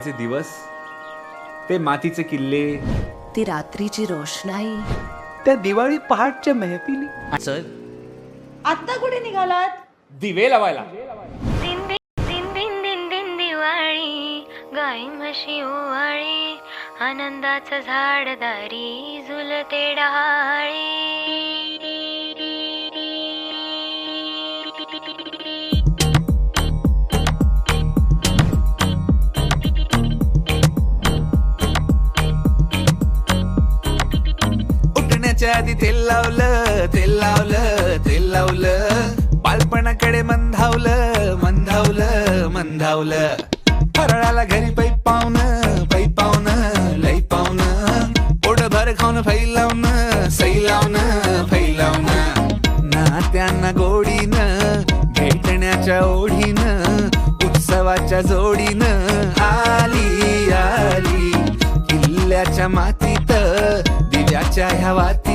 चे दिवस, ते मातीचे किल्ले, ती रात्रीची रोषणाई, त्या दिवाळी पहाटच्या मेहफिली. चल आत्ता कुठे निघालात? दिवे लावायला. दिन दिन दिन दिन दिन दिन दिवाळी, गाई म्हशी ओवाळी, आनंदाचं झाड दारी झुलते डहाळी. उठण्याच्या आधी तेल लावलं, तेल लावलं, तेल लावलं, बालपणाकडे मंधावलं, मंधावलं, मंधावलं. फराळाला घरी पै पावनं, पै पावनं, लई पावनं, पोटभर खाऊन फैलावणं, सैलावणं, फैलावणं. नात्यांना गोडीनं, भेटण्याच्या ओढीनं, उत्सवाच्या जोडीनं आली आली किल्ल्याच्या मातीत दिव्याच्या ह्या वाती.